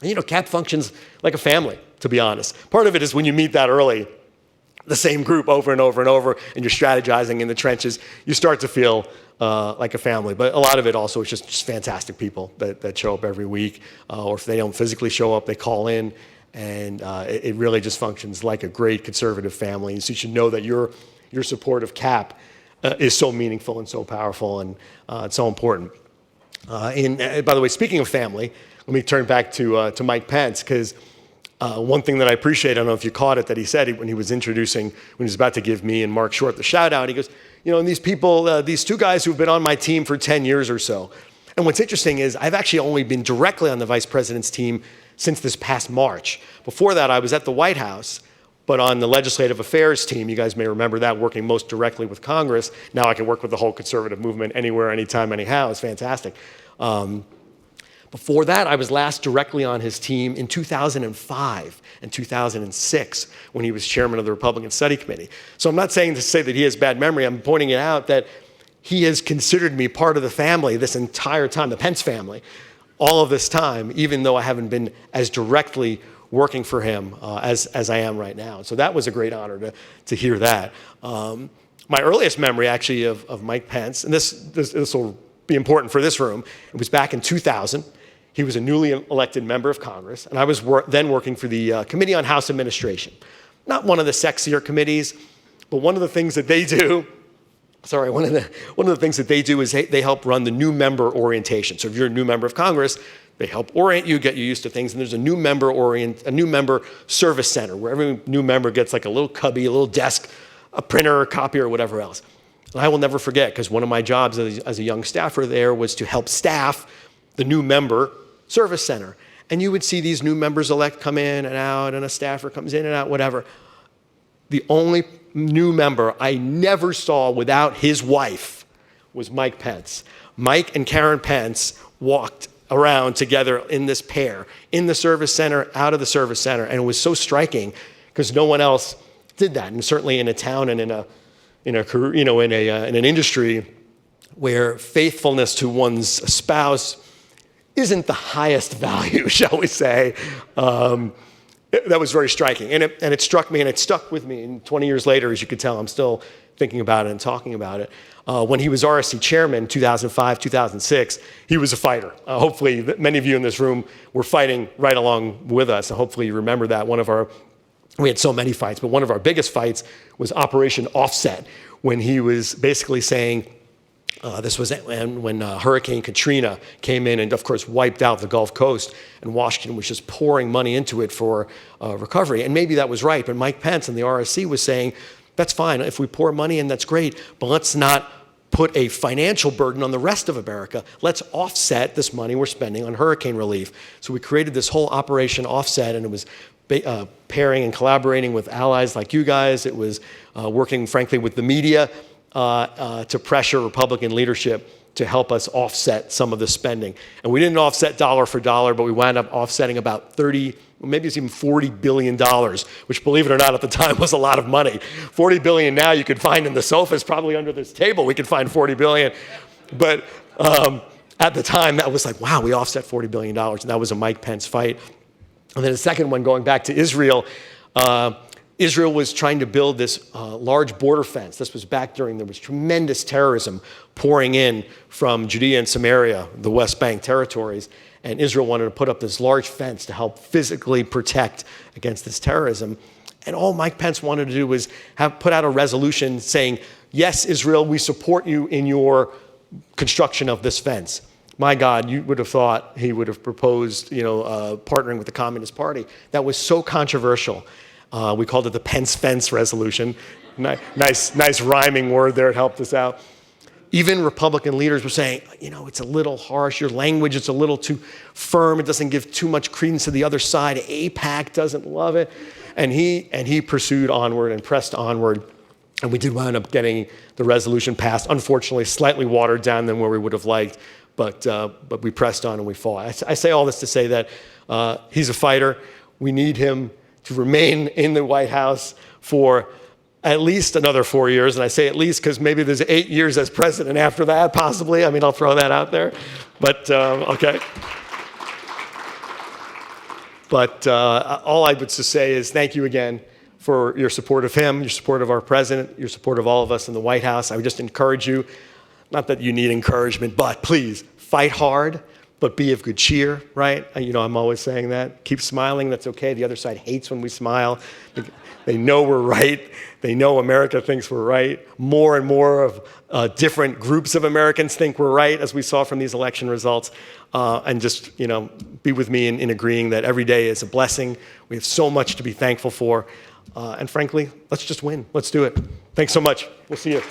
And, CAP functions like a family, to be honest. Part of it is when you meet that early, the same group over and over and over, and you're strategizing in the trenches, you start to feel like a family. But a lot of it also is just fantastic people that show up every week. Or if they don't physically show up, they call in. And it really just functions like a great conservative family. So you should know that your support of CAP is so meaningful and so powerful, and it's so important. By the way, speaking of family, let me turn back to Mike Pence, because one thing that I appreciate, I don't know if you caught it, that he said when he was about to give me and Mark Short the shout out, he goes, and these people, these two guys who've been on my team for 10 years or so. And what's interesting is I've actually only been directly on the vice president's team since this past March. Before that, I was at the White House, but on the legislative affairs team. You guys may remember that, working most directly with Congress. Now I can work with the whole conservative movement anywhere, anytime, anyhow. It's fantastic. Before that, I was last directly on his team in 2005 and 2006 when he was chairman of the Republican Study Committee. So I'm not saying to say that he has bad memory. I'm pointing it out that he has considered me part of the family this entire time, the Pence family, all of this time, even though I haven't been as directly working for him as I am right now. So that was a great honor to hear that. My earliest memory, actually, of Mike Pence, and this will be important for this room, it was back in 2000. He was a newly elected member of Congress, and I was then working for the Committee on House Administration. Not one of the sexier committees, but one of the things that they do, one of the things that they do is they help run the new member orientation. So if you're a new member of Congress, they help orient you, get you used to things, and there's a new member service center where every new member gets like a little cubby, a little desk, a printer, a copier, or whatever else. And I will never forget, because one of my jobs as a young staffer there was to help staff the new member service center. And you would see these new members-elect come in and out, and a staffer comes in and out, whatever. The only new member I never saw without his wife was Mike Pence. Mike and Karen Pence walked around together in this pair, in the service center, out of the service center, and it was so striking because no one else did that. And certainly in a town and in an industry where faithfulness to one's spouse isn't the highest value, shall we say. That was very striking. And it struck me, and it stuck with me. And 20 years later, as you could tell, I'm still thinking about it and talking about it. When he was RSC chairman in 2005, 2006, he was a fighter. Hopefully, many of you in this room were fighting right along with us. And hopefully you remember that. We had so many fights, but one of our biggest fights was Operation Offset, when he was basically saying, this was when Hurricane Katrina came in and, of course, wiped out the Gulf Coast, and Washington was just pouring money into it for recovery. And maybe that was right, but Mike Pence and the RSC was saying, that's fine, if we pour money in, that's great, but let's not put a financial burden on the rest of America. Let's offset this money we're spending on hurricane relief. So we created this whole Operation Offset, and it was pairing and collaborating with allies like you guys. It was working, frankly, with the media to pressure Republican leadership to help us offset some of the spending. And we didn't offset dollar for dollar, but we wound up offsetting about 30, maybe it's even $40 billion, which, believe it or not, at the time was a lot of money. 40 billion now you could find in the sofas, probably under this table, we could find 40 billion. But at the time, that was like, wow, we offset $40 billion, and that was a Mike Pence fight. And then the second one, going back to Israel, Israel was trying to build this large border fence. This was back during, there was tremendous terrorism pouring in from Judea and Samaria, the West Bank territories. And Israel wanted to put up this large fence to help physically protect against this terrorism. And all Mike Pence wanted to do was put out a resolution saying, yes, Israel, we support you in your construction of this fence. My God, you would have thought he would have proposed, partnering with the Communist Party. That was so controversial. We called it the Pence Fence Resolution. Nice rhyming word there. It helped us out. Even Republican leaders were saying, it's a little harsh. Your language is a little too firm. It doesn't give too much credence to the other side. AIPAC doesn't love it. And he pursued onward and pressed onward. And we did wind up getting the resolution passed. Unfortunately, slightly watered down than where we would have liked. But we pressed on and we fought. I say all this to say that he's a fighter. We need him to remain in the White House for at least another 4 years. And I say at least because maybe there's 8 years as president after that, possibly. I mean, I'll throw that out there. But, okay. But all I would just say is thank you again for your support of him, your support of our president, your support of all of us in the White House. I would just encourage you, not that you need encouragement, but please fight hard, but be of good cheer, right? I'm always saying that. Keep smiling, that's okay. The other side hates when we smile. They know we're right. They know America thinks we're right. More and more of different groups of Americans think we're right, as we saw from these election results. And just, be with me in agreeing that every day is a blessing. We have so much to be thankful for. And frankly, let's just win. Let's do it. Thanks so much. We'll see you.